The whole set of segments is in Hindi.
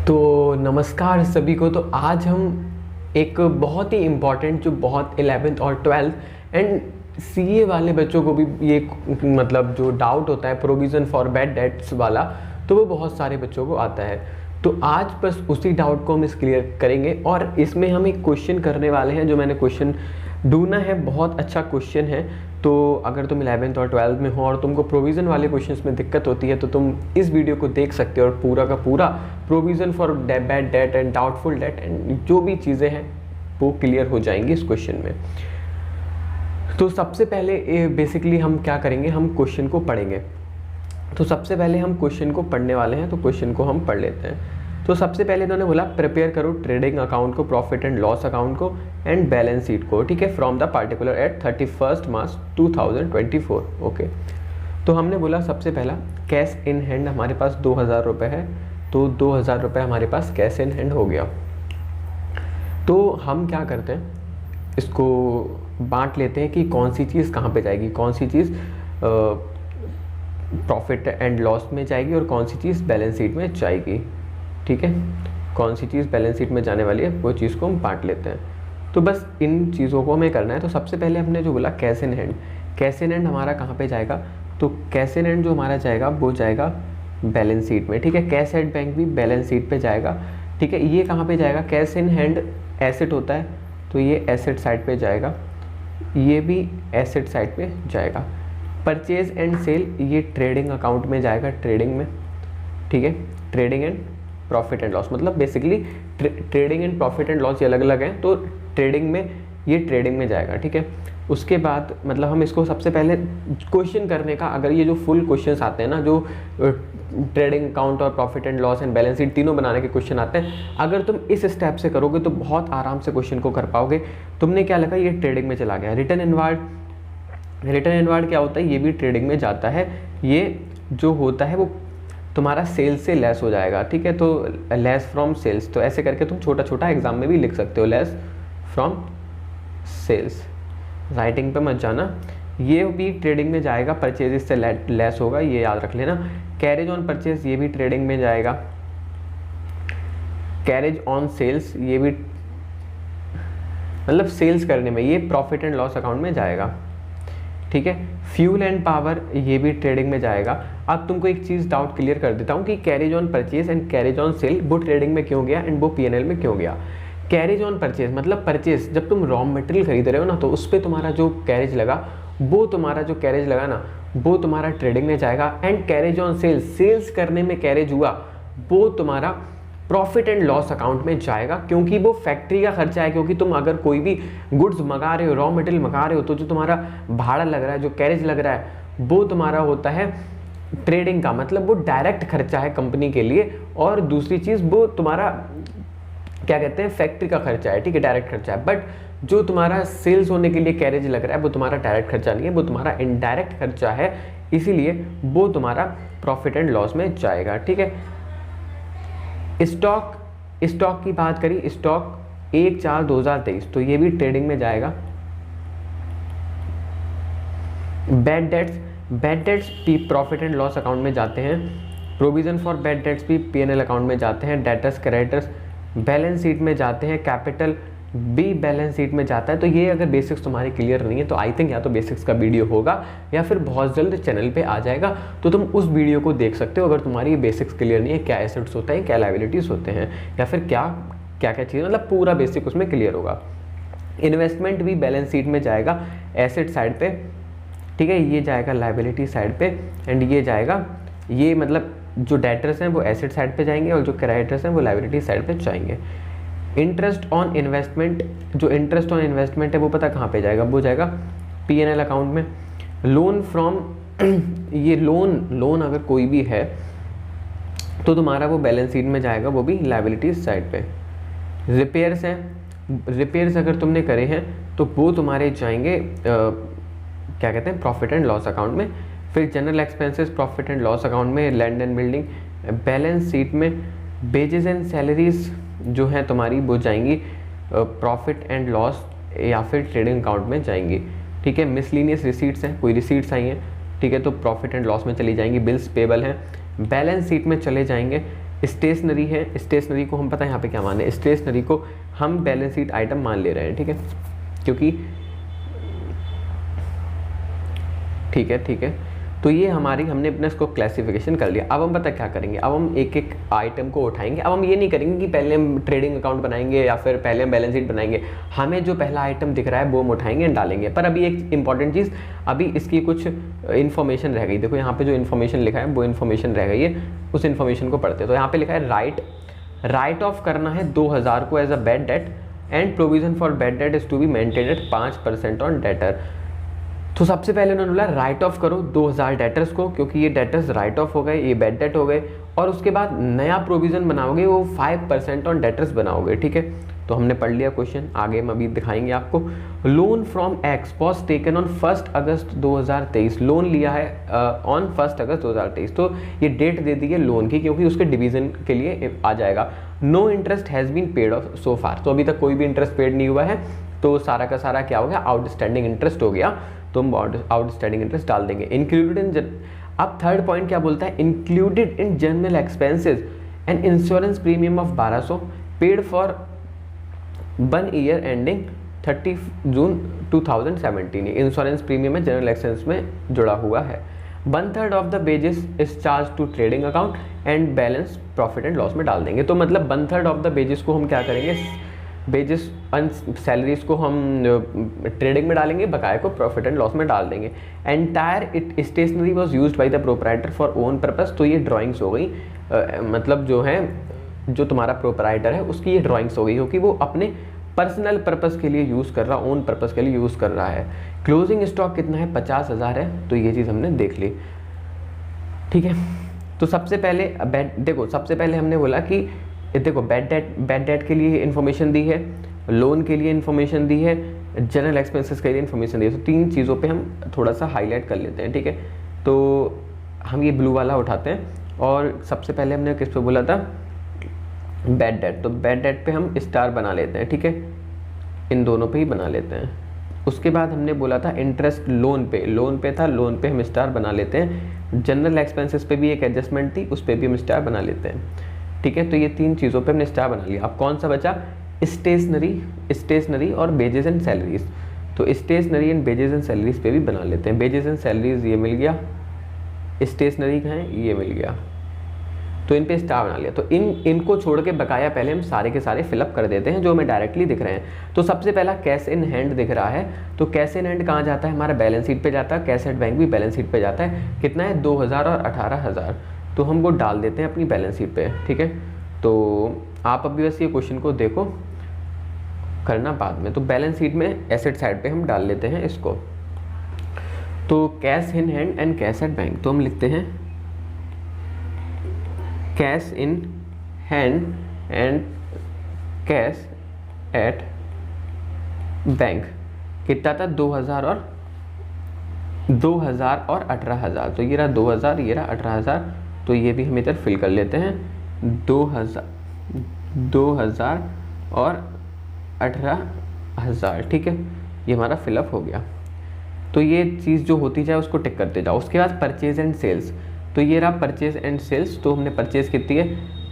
तो नमस्कार सभी को। तो आज हम एक बहुत ही इम्पॉर्टेंट जो बहुत 11th और 12th एंड सीए वाले बच्चों को भी ये मतलब जो डाउट होता है प्रोविज़न फॉर बैड डेट्स वाला, तो वो बहुत सारे बच्चों को आता है। तो आज बस उसी डाउट को हम इस क्लियर करेंगे और इसमें हम एक क्वेश्चन करने वाले हैं जो मैंने क्वेश्चन ढूंढना है, बहुत अच्छा क्वेश्चन है। तो अगर तुम 11th और 12th में हो और तुमको प्रोविज़न वाले क्वेश्चंस में दिक्कत होती है तो तुम इस वीडियो को देख सकते हो और पूरा का पूरा provision for bad debt and doubtful debt and जो भी चीज़ें हैं वो क्लियर हो जाएंगी इस क्वेश्चन में। तो सबसे पहले बेसिकली हम क्या करेंगे, हम क्वेश्चन को पढ़ेंगे। तो सबसे पहले हम क्वेश्चन को पढ़ने वाले हैं, तो क्वेश्चन को हम पढ़ लेते हैं। तो सबसे पहले इन्होंने बोला प्रिपेयर करो ट्रेडिंग अकाउंट को, प्रॉफिट एंड लॉस अकाउंट को एंड बैलेंस शीट को, ठीक है, from the particular at 31 March 2024। Okay, तो हमने बोला सबसे पहला कैश इन हैंड हमारे पास 2000 रुपये है, तो 2000 रुपये हमारे पास कैश इन हैंड हो गया। तो हम क्या करते हैं, इसको बांट लेते हैं कि कौन सी चीज़ कहाँ पे जाएगी, कौन सी चीज़ प्रॉफिट एंड लॉस में जाएगी और कौन सी चीज़ बैलेंस शीट में जाएगी। ठीक है, कौन सी चीज़ बैलेंस शीट में जाने वाली है वो चीज़ को हम बांट लेते हैं। तो बस इन चीज़ों को हमें करना है। तो सबसे पहले हमने जो बोला cash in hand, cash in hand हमारा कहाँ पे जाएगा, तो कैश इन हैंड जो हमारा जाएगा वो जाएगा बैलेंस शीट में। ठीक है, कैश एट बैंक भी बैलेंस शीट पे जाएगा। ठीक है, ये कहाँ पे जाएगा, कैश इन हैंड एसेट होता है तो ये एसेट साइड पे जाएगा, ये भी एसेट साइड पे जाएगा। परचेज एंड सेल ये ट्रेडिंग अकाउंट में जाएगा, ट्रेडिंग में। ठीक है, trading and profit and loss, मतलब basically trading and profit and loss ये अलग अलग हैं, तो ट्रेडिंग में ये ट्रेडिंग में जाएगा। ठीक है, उसके बाद मतलब हम इसको सबसे पहले क्वेश्चन करने का, अगर ये जो फुल क्वेश्चंस आते हैं ना, जो ट्रेडिंग अकाउंट और profit and loss and balance sheet तीनों बनाने के क्वेश्चन आते हैं, अगर तुम इस स्टेप से करोगे तो बहुत आराम से क्वेश्चन को कर पाओगे। तुमने क्या लगा, ये ट्रेडिंग में चला गया। रिटर्न इनवार्ड क्या होता है, ये भी ट्रेडिंग में जाता है। ये जो होता है वो तुम्हारा सेल्स से लेस हो जाएगा। ठीक है, तो लेस फ्रॉम सेल्स, तो ऐसे करके तुम छोटा छोटा एग्जाम में भी लिख सकते हो, लेस फ्रॉम सेल्स। राइटिंग पे मत जाना, ये भी ट्रेडिंग में जाएगा, परचेज से लेस होगा, ये याद रख लेना। कैरेज ऑन परचेज ये भी ट्रेडिंग में जाएगा। कैरेज ऑन सेल्स ये भी मतलब सेल्स करने में, ये प्रॉफिट एंड लॉस अकाउंट में जाएगा। ठीक है, फ्यूल एंड पावर ये भी ट्रेडिंग में जाएगा। अब तुमको एक चीज़ डाउट क्लियर कर देता हूँ कि carriage on purchase and carriage on sale वो ट्रेडिंग में क्यों गया एंड वो पीएनएल में क्यों गया। कैरेज ऑन परचेज मतलब परचेज, जब तुम रॉ मटेरियल खरीद रहे हो ना, तो उस पर तुम्हारा जो कैरेज लगा वो तुम्हारा ट्रेडिंग में जाएगा। And carriage on sales, sales करने में कैरेज हुआ वो तुम्हारा प्रॉफिट एंड लॉस अकाउंट में जाएगा, क्योंकि वो फैक्ट्री का खर्चा है। क्योंकि तुम अगर कोई भी गुड्स मंगा रहे हो, रॉ मटेरियल मंगा रहे हो, तो जो तुम्हारा भाड़ा लग रहा है, जो कैरेज लग रहा है, वो तुम्हारा होता है ट्रेडिंग का, मतलब वो डायरेक्ट खर्चा है कंपनी के लिए। और दूसरी चीज़ वो तुम्हारा क्या कहते हैं, फैक्ट्री का खर्चा है। ठीक है, डायरेक्ट खर्चा है। बट जो तुम्हारा सेल्स होने के लिए कैरेज लग रहा है वो तुम्हारा डायरेक्ट खर्चा नहीं है, वो तुम्हारा इनडायरेक्ट खर्चा है, इसीलिए वो तुम्हारा प्रॉफिट एंड लॉस में जाएगा। ठीक है, स्टॉक की बात करी, स्टॉक 1/4/2023, तो ये भी ट्रेडिंग में जाएगा। बैड डेट्स भी प्रॉफिट एंड लॉस अकाउंट में जाते हैं। प्रोविजन फॉर बैड डेट्स भी पीएनएल अकाउंट में जाते हैं। डेटर्स क्रेडिटर्स बैलेंस शीट में जाते हैं। कैपिटल भी बैलेंस शीट में जाता है। तो ये अगर बेसिक्स तुम्हारी क्लियर नहीं है तो आई थिंक या तो बेसिक्स का वीडियो होगा या फिर बहुत जल्द चैनल पे आ जाएगा, तो तुम उस वीडियो को देख सकते हो। अगर तुम्हारी ये बेसिक्स क्लियर नहीं है, क्या एसेट्स होते हैं, क्या लायबिलिटीज़ होते हैं, या फिर क्या क्या चीज़, मतलब पूरा बेसिक उसमें क्लियर होगा। इन्वेस्टमेंट भी बैलेंस शीट में जाएगा एसेट साइड पे। ठीक है, ये जाएगा लायबिलिटी साइड पे एंड ये जाएगा, ये मतलब जो डेटर्स हैं वो एसेट साइड पे जाएंगे और जो क्रेडिटर्स हैं वो लायबिलिटी साइड पे जाएंगे। इंटरेस्ट ऑन इन्वेस्टमेंट, जो इंटरेस्ट ऑन इन्वेस्टमेंट है वो पता कहाँ पे जाएगा, वो जाएगा पीएनएल अकाउंट में। लोन फ्रॉम ये लोन अगर कोई भी है तो तुम्हारा वो बैलेंस शीट में जाएगा, वो भी लायबिलिटीज साइड पे। रिपेयर्स हैं, रिपेयर्स अगर तुमने करे हैं तो वो तुम्हारे जाएंगे क्या कहते हैं, प्रॉफिट एंड लॉस अकाउंट में। फिर general expenses profit and loss account में। Land and building balance sheet में। वेजेस एंड सैलरीज जो है तुम्हारी वो जाएंगी प्रॉफिट एंड लॉस या फिर ट्रेडिंग अकाउंट में जाएंगी। ठीक है, मिसलिनियस रिसीट्स हैं, कोई रिसीट्स आई हैं, ठीक है, तो प्रॉफिट एंड लॉस में चली जाएंगी। बिल्स पेबल हैं, बैलेंस शीट में चले जाएंगे। स्टेशनरी है, स्टेशनरी को हम पता है यहाँ पे क्या माने, स्टेशनरी को हम बैलेंस शीट आइटम मान ले रहे हैं, ठीक है, क्योंकि ठीक है। तो ये हमारी, हमने अपने इसको क्लासिफिकेशन कर लिया। अब हम पता क्या करेंगे, अब हम एक एक आइटम को उठाएंगे। अब हम ये नहीं करेंगे कि पहले हम ट्रेडिंग अकाउंट बनाएंगे या फिर पहले हम बैलेंस शीट बनाएंगे, हमें जो पहला आइटम दिख रहा है वो हम उठाएंगे एंड डालेंगे। पर अभी एक इंपॉर्टेंट चीज़, अभी इसकी कुछ इन्फॉर्मेशन रह गई। देखो यहाँ पे जो इन्फॉर्मेशन लिखा है वो इन्फॉर्मेशन रह गई है, उस इन्फॉर्मेशन को पढ़ते हैं। तो यहाँ पे लिखा है राइट ऑफ करना है 2000 को as a bad debt and provision for bad debt is to be maintained at 5% on debtor. तो सबसे पहले उन्होंने बोला राइट ऑफ करो 2000 डेटर्स को, क्योंकि ये डेटर्स राइट ऑफ हो गए, ये बैड डेट हो गए, और उसके बाद नया प्रोविजन बनाओगे वो 5% ऑन डेटर्स बनाओगे, ठीक है। तो हमने पढ़ लिया क्वेश्चन, आगे हम अभी दिखाएंगे आपको। Loan from x was taken on 1 August 2023, loan लिया है ऑन 1 अगस्त 2023। तो ये डेट दे दी है लोन की, क्योंकि उसके डिवीजन के लिए आ जाएगा। No interest has been paid off so far, तो अभी तक कोई भी इंटरेस्ट पेड नहीं हुआ है, तो सारा का सारा क्या हो गया, आउटस्टैंडिंग इंटरेस्ट हो गया, तो हम आउटस्टैंडिंग इंटरेस्ट डाल देंगे। इंक्लूडेड इन, अब थर्ड पॉइंट क्या बोलता है, included in general expenses and insurance premium of 1200 paid for 1 year ending 30 June 2017। Insurance premium में जनरल एक्सपेंस में जुड़ा हुआ है। 1/3 of the wages is charge to trading account and balance profit and loss में डाल देंगे। तो मतलब 1/3 ऑफ द बेजेस को हम क्या करेंगे, बेजेस सैलरीज को हम ट्रेडिंग में डालेंगे, बकाया को प्रॉफिट एंड लॉस में डाल देंगे। Entire it stationery was used by the proprietor for own purpose, तो ये ड्राइंग्स हो गई, मतलब जो है जो तुम्हारा प्रोपराइटर है उसकी ये ड्राइंग्स हो गई, क्योंकि वो अपने पर्सनल पर्पस के लिए यूज़ कर रहा, ओन पर्पस के लिए यूज़ कर रहा है। क्लोजिंग स्टॉक कितना है, 50,000 है, तो ये चीज़ हमने देख ली, ठीक है। तो सबसे पहले देखो, सबसे पहले हमने बोला कि देखो बैड डेट के लिए इन्फॉर्मेशन दी है, लोन के लिए इन्फॉर्मेशन दी है, जनरल एक्सपेंसेस के लिए इन्फॉर्मेशन दी है। तो 3 चीज़ों पे हम थोड़ा सा हाईलाइट कर लेते हैं, ठीक है। तो हम ये ब्लू वाला उठाते हैं, और सबसे पहले हमने किस पे बोला था, बैड डेट, तो बैड डेट पे हम स्टार बना लेते हैं, ठीक है, इन दोनों पे ही बना लेते हैं। उसके बाद हमने बोला था इंटरेस्ट लोन पे था, लोन पे हम स्टार बना लेते हैं। जनरल एक्सपेंसेस पे भी एक एडजस्टमेंट थी, उस पर भी हम स्टार बना लेते हैं, ठीक है। तो ये 3 चीज़ों पे हमने स्टार बना लिया। अब कौन सा बचा, स्टेशनरी और बेजेस एंड सैलरीज। तो stationery and wages and salaries पे भी बना लेते हैं। बेजेस एंड सैलरीज ये मिल गया, स्टेशनरी का है ये मिल गया, तो इन पे स्टार बना लिया। तो इनको छोड़ के बकाया पहले हम सारे के सारे फिलअप कर देते हैं जो हमें डायरेक्टली दिख रहे हैं। तो सबसे पहला कैश इन हैंड दिख रहा है, तो कैश इन हैंड कहाँ जाता है, हमारा बैलेंस शीट पे जाता है, कैश एट बैंक भी बैलेंस शीट पे जाता है। कितना है, 2000 और 18,000, तो हम वो डाल देते हैं अपनी बैलेंस शीट पे, ठीक है। तो आप अभी बस ये क्वेश्चन को देखो, करना बाद में। तो बैलेंस शीट में एसेट साइड पे हम डाल लेते हैं इसको। तो cash in hand and cash at bank, तो हम लिखते हैं cash in hand and cash at bank कितना था, 2000 और 18,000। तो ये रहा 2000, ये रहा 18,000, तो ये भी हम इधर फिल कर लेते हैं। 2000 और 18,000, ठीक है, ये हमारा फिलअप हो गया। तो ये चीज़ जो होती जाए उसको टिक करते जाओ। उसके बाद परचेज एंड सेल्स, तो ये रहा परचेज एंड सेल्स। तो हमने परचेज कितनी है,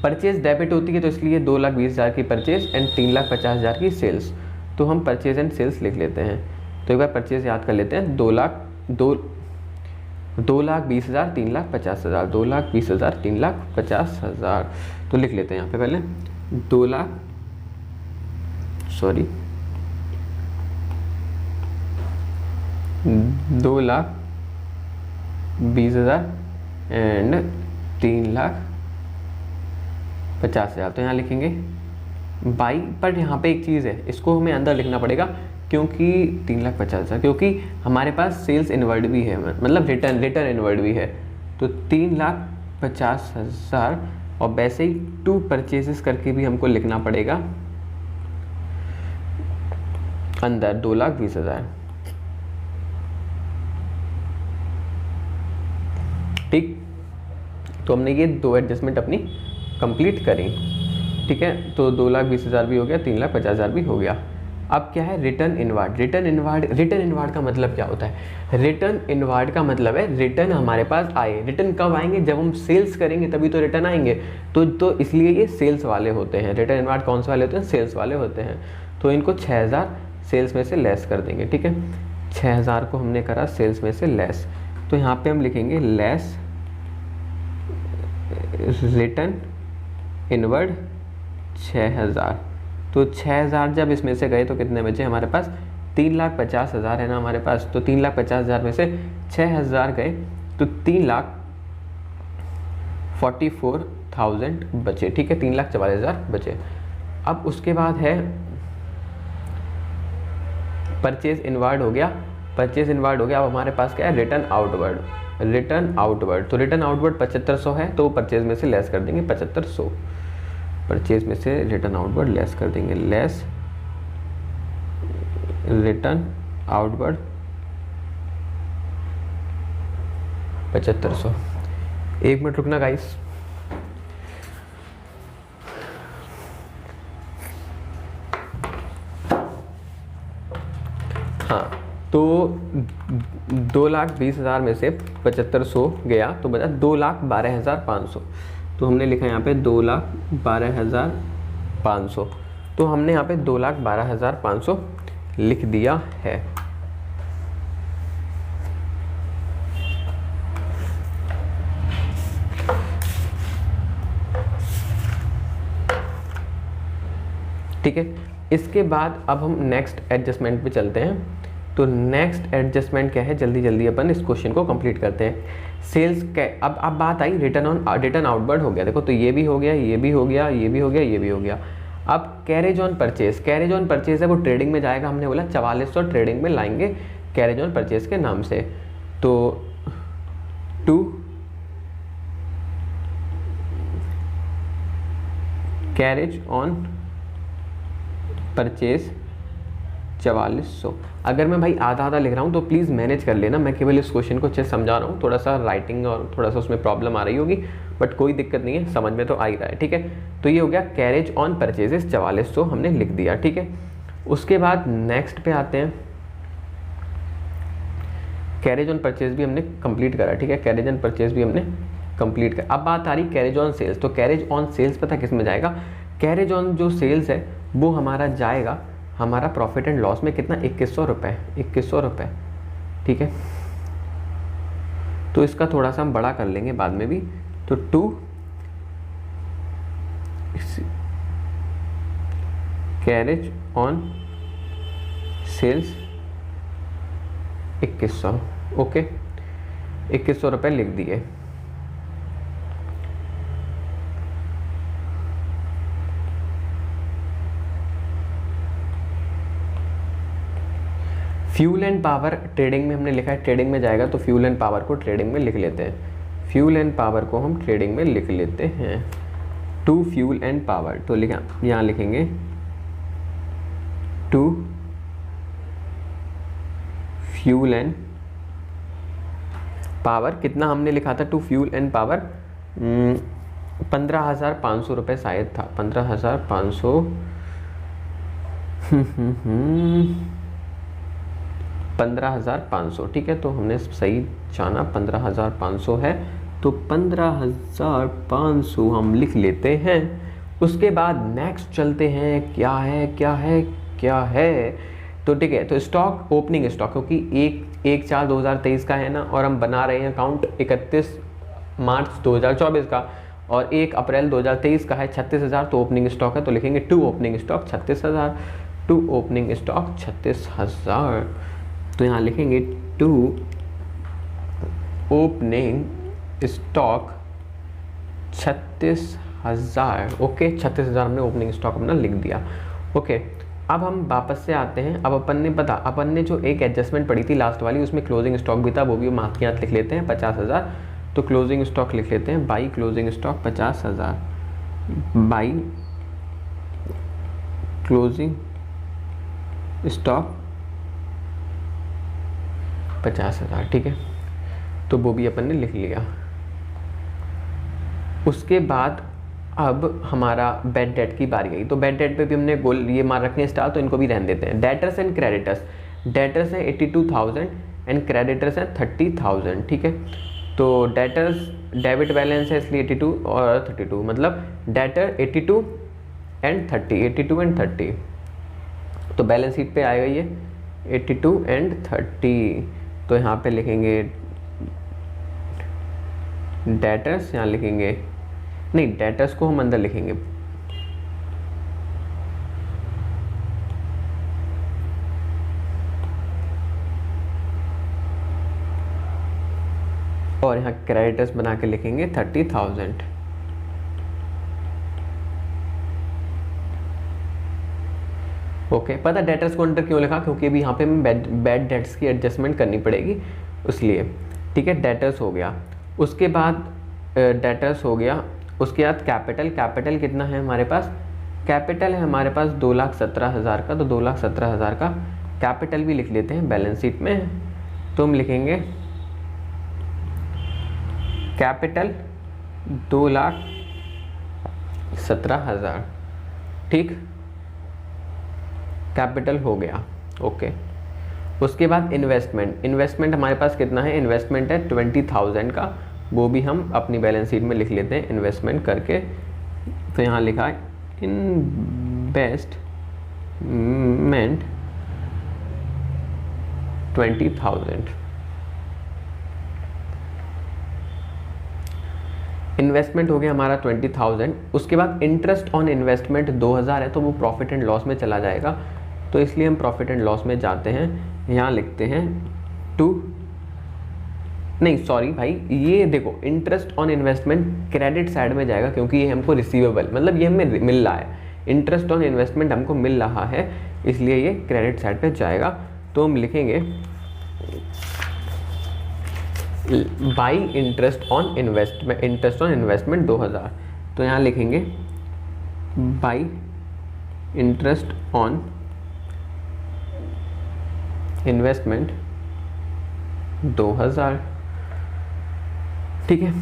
परचेज डेबिट होती है, तो इसलिए 2,20,000 की परचेज एंड 3,50,000 की सेल्स। तो हम परचेज एंड सेल्स लिख लेते हैं। तो एक बार परचेज याद कर लेते हैं, 2,20,000 3,50,000, 2,20,000 3,50,000। तो लिख लेते हैं यहाँ पे पहले 2,20,000 एंड 3,50,000। तो यहाँ लिखेंगे बाई, पर यहाँ पे एक चीज़ है, इसको हमें अंदर लिखना पड़ेगा, क्योंकि 3,50,000, क्योंकि हमारे पास सेल्स इनवर्ड भी है, मतलब रिटर्न इनवर्ड भी है। तो 3,50,000, और वैसे ही 2 परचेजेस करके भी हमको लिखना पड़ेगा अंदर 2,20,000, ठीक। तो हमने ये 2 एडजस्टमेंट अपनी कंप्लीट करी, ठीक है। तो 2,20,000 भी हो गया, 3,50,000 भी हो गया। अब क्या है, रिटर्न इनवार्ड। रिटर्न इनवार्ड का मतलब क्या होता है? रिटर्न इनवार्ड का मतलब है रिटर्न हमारे पास आए। रिटर्न कब आएंगे? जब हम सेल्स करेंगे तभी तो रिटर्न आएंगे। तो इसलिए ये सेल्स वाले होते हैं। रिटर्न इनवार्ड कौन से वाले होते हैं? सेल्स वाले होते हैं। तो इनको 6000 सेल्स में से लेस कर देंगे, ठीक है। 6000 को हमने करा सेल्स में से लेस, तो यहाँ पे हम लिखेंगे लेस रिटर्न इनवर्ड 6000। तो 6000 जब इसमें से गए तो कितने बचे हमारे पास? 3,50,000 है ना हमारे पास। तो 3,50,000 में से 6000 गए तो 3,44,000 बचे, ठीक है। 3,44,000 बचे। अब उसके बाद है परचेज इनवार्ड हो गया। परचेज इनवार्ड हो गया। अब हमारे पास क्या है? Return outward. रिटर्न आउटवर्ड, तो रिटर्न आउटवर्ड 7500 है, तो परचेज में से लेस कर देंगे 7500। परचेज में से रिटर्न आउटवर्ड लेस कर देंगे, लेस रिटर्न आउटवर्ड 7500। 1 मिनट रुकना गाइस। हाँ, तो 2,20,000 में से 7500 गया तो बचा 2,12,500। तो हमने लिखा यहाँ पे 2,12,500। तो हमने यहाँ पे 2,12,500 लिख दिया है। ठीक है। इसके बाद अब हम नेक्स्ट एडजस्टमेंट पे चलते हैं। तो नेक्स्ट एडजस्टमेंट क्या है, जल्दी जल्दी अपन इस क्वेश्चन को कंप्लीट करते हैं। सेल्स के अब बात आई रिटर्न आउटवर्ड हो गया, देखो तो ये भी हो गया, ये भी हो गया, ये भी हो गया, ये भी हो गया। अब carriage on purchase, carriage on purchase है वो ट्रेडिंग में जाएगा। हमने बोला 4400 ट्रेडिंग में लाएंगे कैरेज ऑन परचेज के नाम से। तो 2 कैरेज ऑन परचेज 4400। अगर मैं भाई आधा आधा लिख रहा हूँ तो प्लीज़ मैनेज कर लेना, मैं केवल इस क्वेश्चन को अच्छे से समझा रहा हूँ। थोड़ा सा राइटिंग और थोड़ा सा उसमें प्रॉब्लम आ रही होगी, बट कोई दिक्कत नहीं है, समझ में तो आ ही रहा है, ठीक है। तो ये हो गया कैरेज ऑन परचेजेस 4400 हमने लिख दिया, ठीक है। उसके बाद नेक्स्ट पे आते हैं। कैरेज ऑन परचेज भी हमने कंप्लीट करा, ठीक है। कैरेज ऑन परचेज भी हमने कंप्लीट करा। अब बात आ रही कैरेज ऑन सेल्स। तो कैरेज ऑन सेल्स पता किस में जाएगा? कैरेज ऑन जो सेल्स है वो हमारा जाएगा हमारा प्रॉफिट एंड लॉस में। कितना? 2100 रुपये, 2100 रुपये, ठीक है। तो इसका थोड़ा सा हम बड़ा कर लेंगे बाद में भी। तो 2 कैरेज ऑन सेल्स 2100, ओके। 2100 रुपये लिख दिए। फ्यूल एंड पावर ट्रेडिंग में हमने लिखा है, ट्रेडिंग में जाएगा तो फ्यूल एंड पावर को ट्रेडिंग में लिख लेते हैं। फ्यूल एंड पावर को हम ट्रेडिंग में लिख लेते हैं। 2 फ्यूल एंड पावर, तो लिखा यहाँ लिखेंगे 2 फ्यूल एंड पावर। कितना हमने लिखा था? 2 फ्यूल एंड पावर 15,500 रुपये शायद था, 15,500 15,500, ठीक है। तो हमने सही जाना, 15,500 है, तो 15,500 हम लिख लेते हैं। उसके बाद नेक्स्ट चलते हैं, क्या है क्या है क्या है। तो ठीक है, तो स्टॉक, ओपनिंग स्टॉक, क्योंकि 1/4/2023 का है ना, और हम बना रहे हैं अकाउंट 31 मार्च 2024 का, और 1 अप्रैल 2023 का है 36,000। तो ओपनिंग स्टॉक है, तो लिखेंगे 2 ओपनिंग स्टॉक 36,000। 2 opening stock 36,000। तो यहाँ लिखेंगे 2 ओपनिंग स्टॉक 36,000, ओके। 36,000 हमने ओपनिंग स्टॉक अपना लिख दिया, ओके। अब हम वापस से आते हैं। अब अपन ने जो एक एडजस्टमेंट पड़ी थी लास्ट वाली, उसमें क्लोजिंग स्टॉक भी था, वो भी हम हाथ के हाथ लिख लेते हैं 50,000। तो क्लोजिंग स्टॉक लिख लेते हैं, by closing stock 50,000, by closing stock 50,000, ठीक है। तो वो भी अपन ने लिख लिया। उसके बाद अब हमारा बैड डेट की बारी आई। तो बैड डेट पे भी हमने गोल ये मार रखे हैं स्टार, तो इनको भी रहने देते हैं। डेटर्स एंड क्रेडिटर्स, डेटर्स हैं 82,000 एंड क्रेडिटर्स हैं 30,000, ठीक है। तो डेटर्स डेबिट बैलेंस है इसलिए 82 और 32, मतलब डेटर 82 एंड 30, 82 एंड 30। तो बैलेंस शीट पे आएगा ये 82 एंड 30। तो यहाँ पे लिखेंगे डेटर्स, यहाँ लिखेंगे नहीं, डेटर्स को हम अंदर लिखेंगे, और यहाँ क्रेडिटर्स बना के लिखेंगे 30,000। ओके, पता डेटर्स को अंडर क्यों लिखा, क्योंकि अभी यहाँ पे हमें बैड डेट्स की एडजस्टमेंट करनी पड़ेगी इसलिए, ठीक है। डेटर्स हो गया, उसके बाद डेटर्स हो गया, उसके बाद कैपिटल, कैपिटल कितना है हमारे पास, कैपिटल है हमारे पास 2,17,000 का। तो 2,17,000 का कैपिटल भी लिख लेते हैं बैलेंस शीट में। तो हम लिखेंगे कैपिटल 2,17,000, ठीक, कैपिटल हो गया। ओके, उसके बाद इन्वेस्टमेंट, इन्वेस्टमेंट हमारे पास कितना है, इन्वेस्टमेंट है 20,000 का, वो भी हम अपनी बैलेंस शीट में लिख लेते हैं इन्वेस्टमेंट करके। तो यहाँ लिखा है इन्वेस्टमेंट 20,000। इन्वेस्टमेंट हो गया हमारा 20,000। उसके बाद इंटरेस्ट ऑन इन्वेस्टमेंट 2,000 है, तो वो प्रॉफिट एंड लॉस में चला जाएगा, तो इसलिए हम प्रॉफिट एंड लॉस में जाते हैं। यहाँ लिखते हैं नहीं सॉरी भाई, ये देखो interest on investment credit side में जाएगा, क्योंकि ये हमको रिसीवेबल, मतलब ये हमें मिल रहा है, इंटरेस्ट ऑन इन्वेस्टमेंट हमको मिल रहा है, इसलिए ये क्रेडिट साइड पे जाएगा। तो हम लिखेंगे बाई इंटरेस्ट ऑन इन्वेस्टमेंट 2,000। तो यहाँ लिखेंगे बाई इंटरेस्ट ऑन इन्वेस्टमेंट 2,000, ठीक है।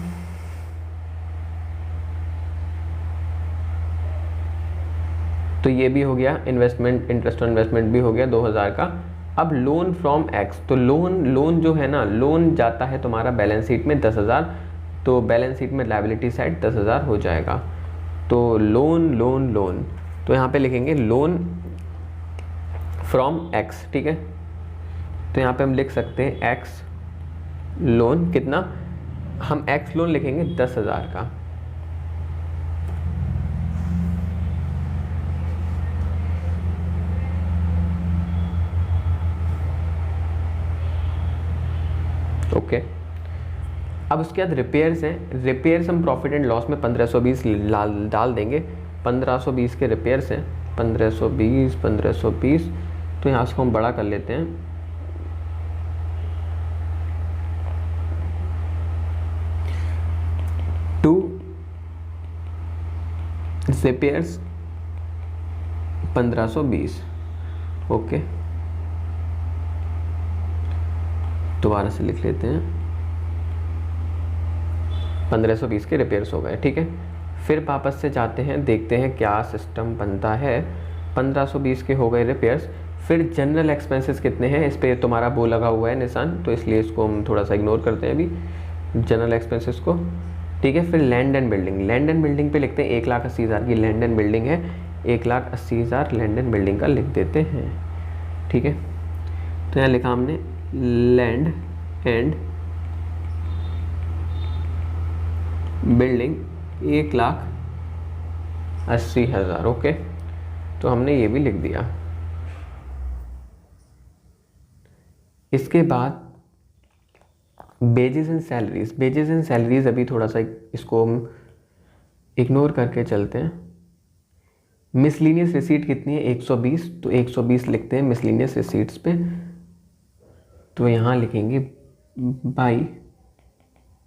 तो ये भी हो गया इन्वेस्टमेंट, इंटरेस्ट ऑन इन्वेस्टमेंट भी हो गया 2,000 का। अब लोन फ्रॉम एक्स, तो लोन जो है ना, लोन जाता है तुम्हारा बैलेंस शीट में 10,000, तो बैलेंस शीट में लायबिलिटी साइड 10,000 हो जाएगा। तो लोन, तो यहाँ पे लिखेंगे लोन फ्रॉम एक्स, ठीक है। तो यहाँ पे हम लिख सकते हैं एक्स लोन, कितना, हम एक्स लोन लिखेंगे 10,000 का। ओके, अब उसके बाद रिपेयर्स हैं, रिपेयर्स हम प्रॉफिट एंड लॉस में 1520 डाल देंगे, 1520 के रिपेयर्स हैं, 1520। तो यहाँ से हम बड़ा कर लेते हैं, टू रिपेयर्स 1520। ओके, दोबारा से लिख लेते हैं, 1520 के रिपेयर्स हो गए, ठीक है। फिर वापस से जाते हैं, देखते हैं क्या सिस्टम बनता है। 1520 के हो गए रिपेयर्स। फिर जनरल एक्सपेंसेस कितने हैं, इस पर तुम्हारा वो लगा हुआ है निशान, तो इसलिए इसको हम थोड़ा सा इग्नोर करते हैं अभी जनरल एक्सपेंसेस को, ठीक है। फिर लैंड एंड बिल्डिंग पे लिखते हैं 1,80,000 की लैंड एंड बिल्डिंग है, 1,80,000 लैंड एंड बिल्डिंग का लिख देते हैं, ठीक है। तो यहाँ लिखा हमने लैंड एंड बिल्डिंग 1,80,000, ओके। तो हमने ये भी लिख दिया। इसके बाद बेजेस एंड सैलरीज अभी थोड़ा सा इसको हम इग्नोर करके चलते हैं। मिसलिनियस रिसीट कितनी है, 120, तो 120 लिखते हैं मिसलिनियस रिसीट्स पे। तो यहाँ लिखेंगे बाई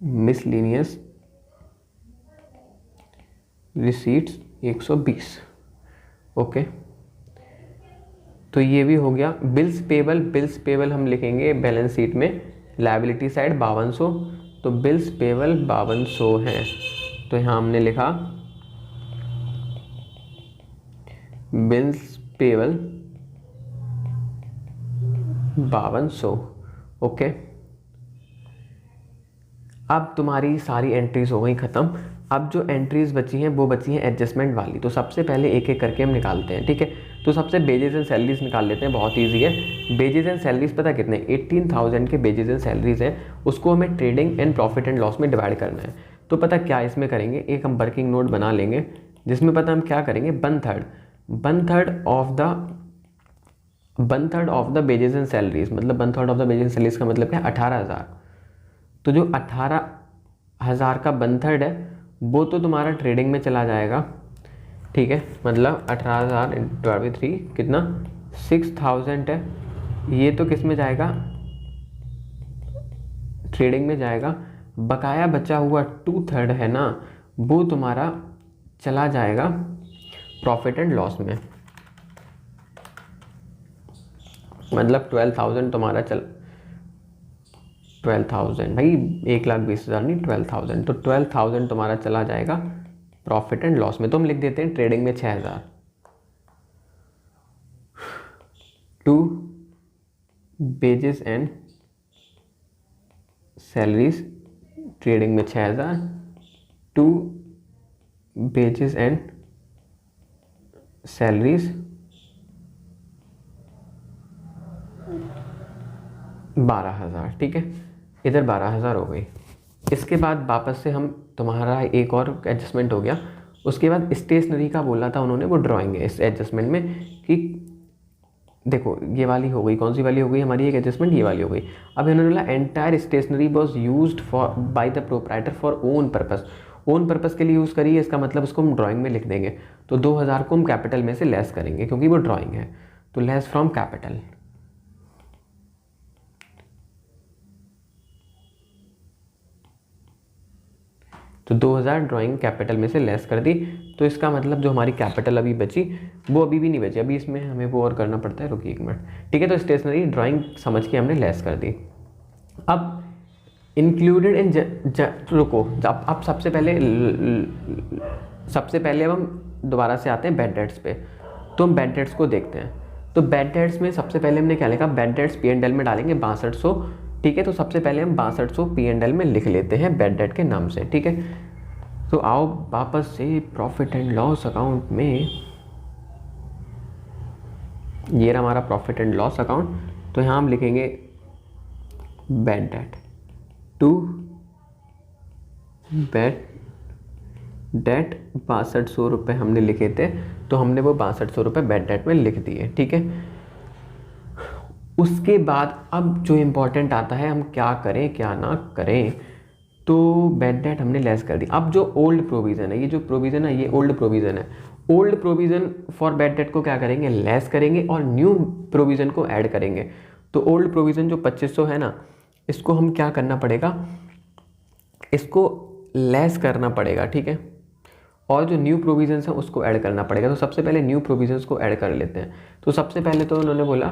मिसलिनियस रिसीट्स 120, ओके। तो ये भी हो गया। बिल्स पेबल हम लिखेंगे बैलेंस शीट में लायबिलिटी साइड 5200, तो बिल्स पेबल 5200 हैं। तो यहाँ हमने लिखा बिल्स पेबल 5200। ओके, अब तुम्हारी सारी एंट्रीज हो गई ख़त्म। अब जो एंट्रीज बची हैं वो बची हैं एडजस्टमेंट वाली। तो सबसे पहले एक एक करके हम निकालते हैं, ठीक है। तो सबसे बेजेस एंड सैलरीज निकाल लेते हैं, बहुत ईजी है। बेजेस एंड सैलरीज पता कितने, 18,000 के बेजेस एंड सैलरीज हैं, उसको हमें trading and profit and loss में डिवाइड करना है। तो पता क्या इसमें करेंगे, एक हम वर्किंग नोट बना लेंगे जिसमें पता हम क्या करेंगे, 1/3 of the badges and salaries, मतलब 1/3 of the badges and salaries का मतलब क्या है, 18,000। तो जो 18,000 का 1/3 है वो तो तुम्हारा ट्रेडिंग में चला जाएगा, ठीक है। मतलब 18,000 × 3 कितना, 6,000 है। ये तो किस में जाएगा, ट्रेडिंग में जाएगा। बकाया बचा हुआ 2/3 है ना, वो तुम्हारा चला जाएगा प्रॉफिट एंड लॉस में। मतलब 12,000 तुम्हारा 12,000 भाई, 1,20,000 नहीं, 12,000। तो 12,000 तुम्हारा चला जाएगा प्रॉफिट एंड लॉस में। तो हम लिख देते हैं ट्रेडिंग में 6,000, to wages and salaries, trading में 6,000, टू बेजेस एंड सैलरीज 12,000, ठीक है। इधर 12,000 हो गई। इसके बाद वापस से हम, तुम्हारा एक और एडजस्टमेंट हो गया। उसके बाद स्टेशनरी का बोला था उन्होंने, वो ड्राइंग है इस एडजस्टमेंट में कि देखो ये वाली हो गई, कौन सी वाली हो गई हमारी एक एडजस्टमेंट, ये वाली हो गई। अब इन्होंने बोला entire stationery was used for by the proprietor for own purpose. Own purpose के लिए यूज़ करिए, इसका मतलब उसको हम ड्राइंग में लिख देंगे। तो 2,000 को हम कैपिटल में से लेस करेंगे क्योंकि वो ड्राइंग है, तो लेस फ्रॉम कैपिटल। तो 2,000 ड्राइंग कैपिटल में से लेस कर दी। तो इसका मतलब जो हमारी कैपिटल अभी बची वो अभी भी नहीं बची, अभी इसमें हमें वो और करना पड़ता है, रुकिए एक मिनट, ठीक है। तो स्टेशनरी ड्राइंग समझ के हमने लेस कर दी। अब इंक्लूडेड इन रुको, अब सबसे पहले अब हम दोबारा से आते हैं बैड डेट्स पे। तो हम बैड डेट्स को देखते हैं। तो बैड डेट्स में सबसे पहले हमने क्या लिखा, बैड डेट्स P&L में डालेंगे 6200, ठीक है। तो सबसे पहले हम 6200 P&L में लिख लेते हैं बैड डेट के नाम से, ठीक है। तो आओ वापस से प्रॉफिट एंड लॉस अकाउंट में, ये रहा हमारा प्रॉफिट एंड लॉस अकाउंट। तो यहाँ हम लिखेंगे bad debt to bad debt 6200 रुपये हमने लिखे थे, तो हमने वो 6200 रुपये बैड डेट में लिख दिए, ठीक है। उसके बाद अब जो इम्पोर्टेंट आता है, हम क्या करें क्या ना करें। तो बैड डेट हमने लेस कर दी। अब जो ओल्ड प्रोविज़न है, ये जो प्रोविज़न है ये ओल्ड प्रोविज़न है। Old provision for bad date को क्या करेंगे, लेस करेंगे और न्यू प्रोविज़न को ऐड करेंगे। तो ओल्ड प्रोविज़न जो 2500 है ना, इसको हम क्या करना पड़ेगा, इसको लेस करना पड़ेगा, ठीक है। और जो न्यू प्रोविजंस हैं उसको ऐड करना पड़ेगा। तो सबसे पहले न्यू प्रोविजंस को ऐड कर लेते हैं। तो सबसे पहले तो उन्होंने बोला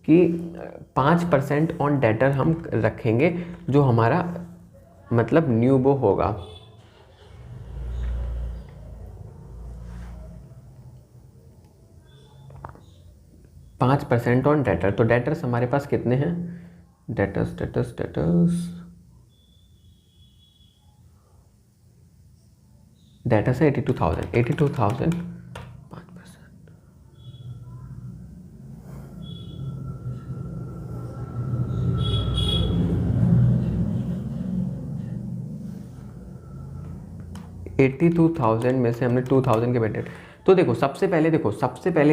कि 5% ऑन डेटर हम रखेंगे, जो हमारा मतलब न्यू वो होगा। %5 ऑन डेटर। तो डेटर्स हमारे पास कितने हैं, डेटर्स डेटा से 82,000 5%। $82,000 में से हमने 2,000 के बैड डेट। तो देखो सबसे पहले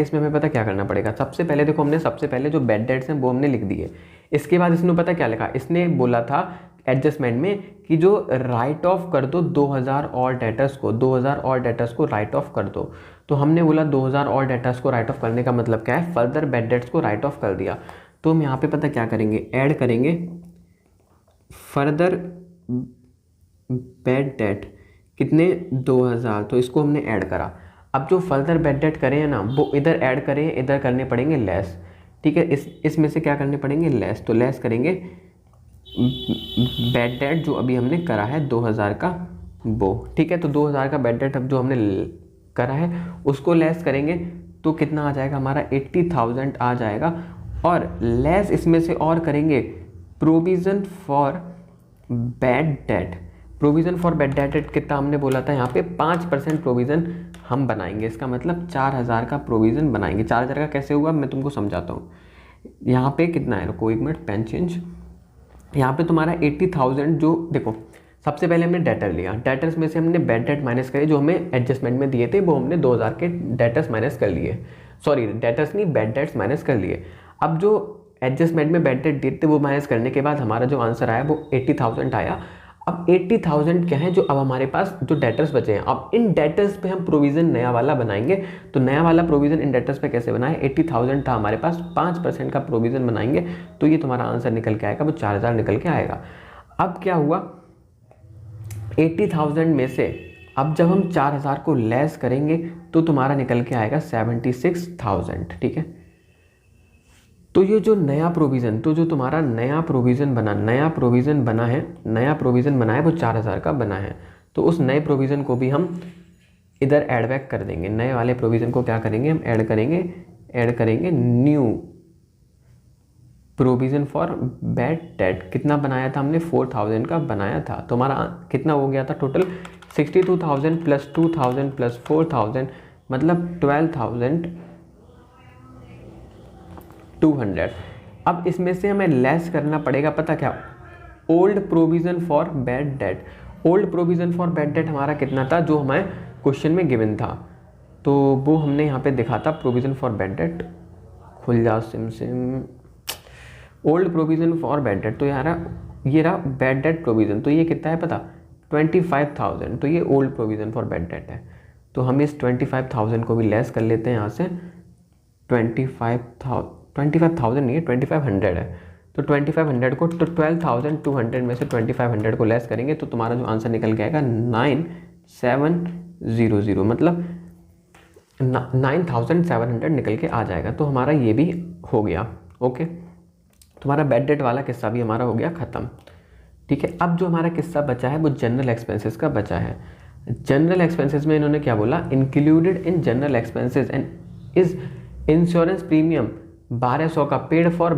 इसमें हमें पता क्या करना पड़ेगा। सबसे पहले देखो हमने सबसे पहले जो बैड डेट्स हैं वो हमने लिख दिए। इसके बाद इसने पता क्या लिखा, इसने बोला था एडजस्टमेंट में कि जो राइट ऑफ कर दो 2,000 और डेटर्स को राइट ऑफ कर दो। तो हमने बोला 2,000 और डेटर्स को राइट ऑफ करने का मतलब क्या है, फर्दर बैड डेट्स को राइट ऑफ कर दिया। तो हम यहाँ पे पता क्या करेंगे, ऐड करेंगे फर्दर बैड डेट कितने, 2,000। तो इसको हमने ऐड करा। अब जो फर्दर बैड डेट करें ना वो इधर ऐड करें, इधर करने पड़ेंगे लेस, ठीक है। इसमें से क्या करने पड़ेंगे, लेस। तो लेस करेंगे बैड डेट जो अभी हमने करा है 2,000 का वो, ठीक है। तो 2,000 का बैड डेट अब जो हमने करा है उसको लेस करेंगे तो कितना आ जाएगा हमारा 80,000 आ जाएगा। और लेस इसमें से और करेंगे provision for bad date. Provision for bad date कितना हमने बोला था, यहाँ पे 5% प्रोविज़न हम बनाएंगे। इसका मतलब 4,000 का प्रोविज़न बनाएंगे। 4,000 का कैसे हुआ मैं तुमको समझाता हूँ। यहाँ पे कितना है, रुको एक मिनट, पेन चेंज। यहाँ पे तुम्हारा 80,000 जो देखो सबसे पहले हमने डेटर लिया, डेटर्स में से हमने बैड डेट माइनस करे, जो हमें एडजस्टमेंट में दिए थे वो हमने 2,000 के डेटर्स माइनस कर लिए, सॉरी डेटर्स नहीं बैड डेट्स माइनस कर लिए। अब जो एडजस्टमेंट में बैड डेट दिए थे वो माइनस करने के बाद हमारा जो आंसर आया वो 80,000 आया। अब 80,000 क्या है जो अब हमारे पास जो डेटर्स बचे हैं, अब इन डेटर्स पे हम प्रोविज़न नया वाला बनाएंगे। तो नया वाला प्रोविज़न इन डेटर्स पे कैसे बनाए, 80,000 था हमारे पास, 5% का प्रोविज़न बनाएंगे तो ये तुम्हारा आंसर निकल के आएगा, वो 4,000 निकल के आएगा। अब क्या हुआ, 80,000 में से अब जब हम 4,000 को लेस करेंगे तो तुम्हारा निकल के आएगा 76,000, ठीक है। तो ये जो नया प्रोविज़न, तो जो तुम्हारा नया प्रोविज़न बना है वो 4,000 का बना है। तो उस नए प्रोविज़न को भी हम इधर ऐड बैक कर देंगे। नए वाले प्रोविज़न को क्या करेंगे हम, ऐड करेंगे new provision for bad date. कितना बनाया था हमने, 4,000 का बनाया था। तो हमारा कितना हो गया था टोटल, 62,000 प्लस 2,000 प्लस 4,000 मतलब 12,200। अब इसमें से हमें लेस करना पड़ेगा, पता क्या, old provision for bad date. Old provision for bad date हमारा कितना था जो हमें क्वेश्चन में गिवन था, तो वो हमने यहाँ पे दिखा था प्रोविज़न फॉर बैड डेट। खुल जा SIM old provision for bad date. तो ये रहा बैड डेट प्रोविज़न। तो ये कितना है पता, 25,000। तो ये old provision for bad date है। तो हम इस 25,000 को भी लेस कर लेते हैं यहाँ से। 25,000 नहीं है, 2,500 है। तो 2,500 को तो 12,200 में से 2,500 को लेस करेंगे तो तुम्हारा जो आंसर निकल के आएगा 9,700, मतलब 9,700 निकल के आ जाएगा। तो हमारा ये भी हो गया, ओके। तुम्हारा बैड डेट वाला किस्सा भी हमारा हो गया ख़त्म, ठीक है। अब जो हमारा किस्सा बचा है वो जनरल एक्सपेंसेस का बचा है। जनरल एक्सपेंसेस में इन्होंने क्या बोला, included in general expenses and is insurance premium 1,200 का paid for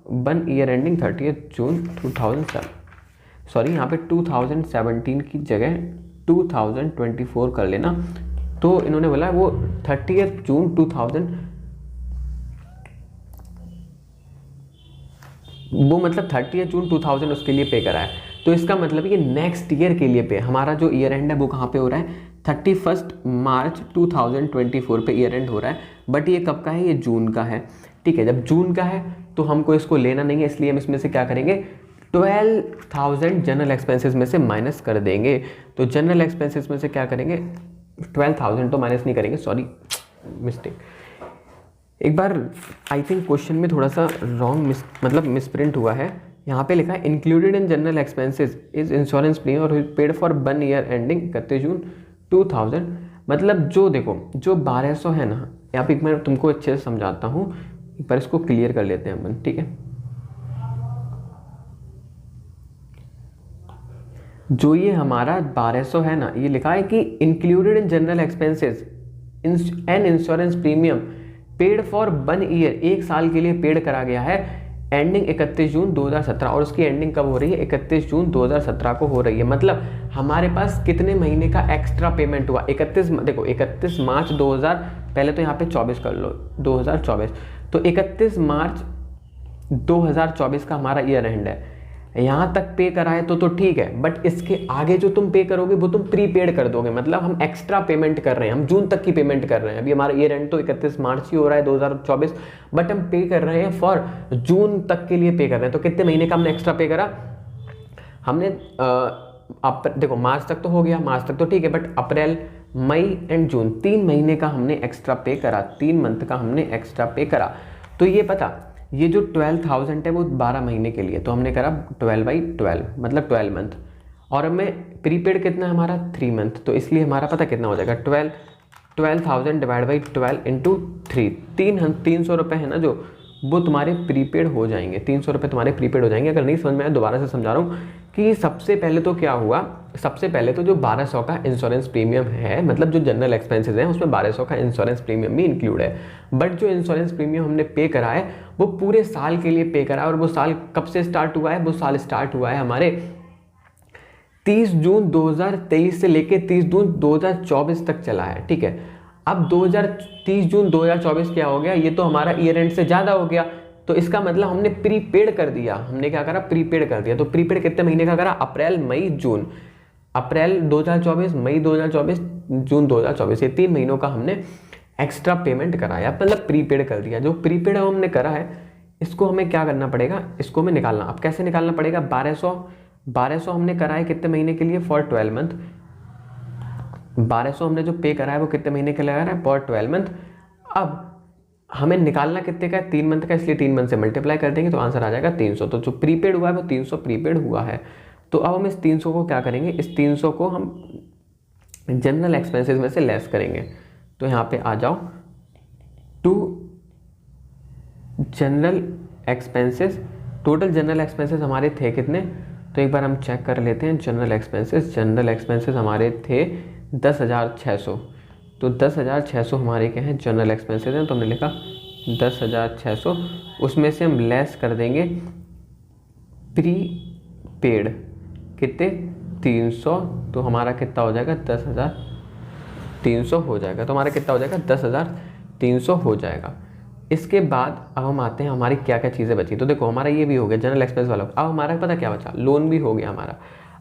one year ending 30 June 2007, sorry यहाँ पे 2017 की जगह 2024 कर लेना। तो इन्होंने बोला वो 30 जून 2000 वो मतलब 30 जून 2000 उसके लिए पे करा है। तो इसका मतलब ये नेक्स्ट ईयर के लिए पे, हमारा जो ईयर एंड है वो कहाँ पे हो रहा है, 31 मार्च 2024 पे ईयर एंड हो रहा है। बट ये कब का है, ये जून का है, ठीक है। जब जून का है तो हमको इसको लेना नहीं है, इसलिए हम इसमें से क्या करेंगे, 12,000 जनरल एक्सपेंसेस में से माइनस कर देंगे। तो जनरल एक्सपेंसेस में से क्या करेंगे, 12,000 तो माइनस नहीं करेंगे, सॉरी मिस्टेक। एक बार आई थिंक क्वेश्चन में थोड़ा सा रॉन्ग मिसप्रिंट हुआ है। यहाँ पे लिखा है included in general expenses is insurance premium और पेड फॉर 1 ईयर एंडिंग 31 जून 2000। मतलब जो देखो जो 1,200 है ना, यहाँ पे मैं तुमको अच्छे से समझाता हूँ, एक बार इसको क्लियर कर लेते हैं अपन, ठीक है। जो ये हमारा 1,200 है ना, ये लिखा है कि included in general expenses and insurance premium paid for 1 year, 1 साल के लिए पेड करा गया है, एंडिंग 31 जून 2017। और उसकी एंडिंग कब हो रही है, 31 जून 2017 को हो रही है। मतलब हमारे पास कितने महीने का एक्स्ट्रा पेमेंट हुआ, 31 मार्च 2000, पहले तो यहाँ पे 24 कर लो, 2024, तो 31 मार्च 2024 का हमारा ईयर एंड है। यहाँ तक पे करा है तो ठीक है, बट इसके आगे जो तुम पे करोगे वो तुम प्रीपेड कर दोगे। मतलब हम एक्स्ट्रा पेमेंट कर रहे हैं, हम जून तक की पेमेंट कर रहे हैं। अभी हमारा ईयर एंड तो 31 मार्च ही हो रहा है 2024, बट हम पे कर रहे हैं फॉर जून तक के लिए पे कर रहे हैं। तो कितने महीने का हमने एक्स्ट्रा पे करा, हमने देखो मार्च तक तो हो गया, मार्च तक तो ठीक है, but April May and June 3 महीने का हमने एक्स्ट्रा पे करा, 3 मंथ का हमने एक्स्ट्रा पे करा। तो ये पता, ये जो 12,000 है वो 12 महीने के लिए, तो हमने करा 12/12 मतलब 12 मंथ। और हमें प्रीपेड कितना है हमारा 3 मंथ, तो इसलिए हमारा पता कितना हो जाएगा, 12,000 डिवाइड बाई 12 इंटू 3, 300 रुपये है ना जो, वो तुम्हारे प्रीपेड हो जाएंगे, 300 रुपये तुम्हारे प्रीपेड हो जाएंगे। अगर नहीं समझ में आया दोबारा से समझा रहा हूँ कि सबसे पहले तो क्या हुआ, सबसे पहले तो जो 1200 का इंश्योरेंस प्रीमियम है, मतलब जो जनरल एक्सपेंसेस हैं उसमें 1200 का इंश्योरेंस प्रीमियम भी इंक्लूड है। बट जो इंश्योरेंस प्रीमियम हमने पे करा है वो पूरे साल के लिए पे करा है, और वो साल कब से स्टार्ट हुआ है, वो साल स्टार्ट हुआ है हमारे 30 जून 2023 से लेके 30 जून 2024 तक चला है, ठीक है। अब 30 जून 2024 क्या हो गया, ये तो हमारा ईयर एंड से ज़्यादा हो गया, तो इसका मतलब हमने प्रीपेड कर दिया। हमने क्या करा, प्रीपेड कर दिया। तो प्रीपेड कितने महीने का करा, अप्रैल मई जून, अप्रैल 2024, मई 2024, जून 2024, ये 3 महीनों का हमने एक्स्ट्रा पेमेंट कराया, मतलब प्रीपेड कर दिया। जो प्रीपेड हमने करा है इसको हमें क्या करना पड़ेगा, इसको हमें निकालना। अब कैसे निकालना पड़ेगा, 1200 हमने करा है कितने महीने के लिए, फॉर 12 मंथ। 1200 हमने जो पे करा है वो कितने महीने के लिए करा है, फॉर 12 मंथ। अब हमें निकालना कितने का है, 3 मंथ का, इसलिए 3 मंथ से मल्टीप्लाई कर देंगे तो आंसर आ जाएगा 300। तो जो प्रीपेड हुआ है वो 300 प्रीपेड हुआ है। तो अब हम इस 300 को क्या करेंगे, इस 300 को हम जनरल एक्सपेंसेस में से लेस करेंगे। तो यहाँ पे आ जाओ, to general expenses, total general expenses हमारे थे कितने, तो एक बार हम चेक कर लेते हैं। जनरल एक्सपेंसेस हमारे थे 10,600। तो 10,600 हमारे क्या हैं, जनरल एक्सपेंसेस हैं। तो हमने लिखा 10,600, उसमें से हम लेस कर देंगे प्री पेड कितने, 300। तो हमारा कितना हो जाएगा, 10,300 हो जाएगा। तो हमारा कितना हो जाएगा, 10,300 हो जाएगा। इसके बाद अब हम आते हैं हमारी क्या क्या चीज़ें बची। तो देखो हमारा ये भी हो गया जनरल एक्सपेंस वाला। अब हमारा पता क्या बचा, लोन भी हो गया हमारा।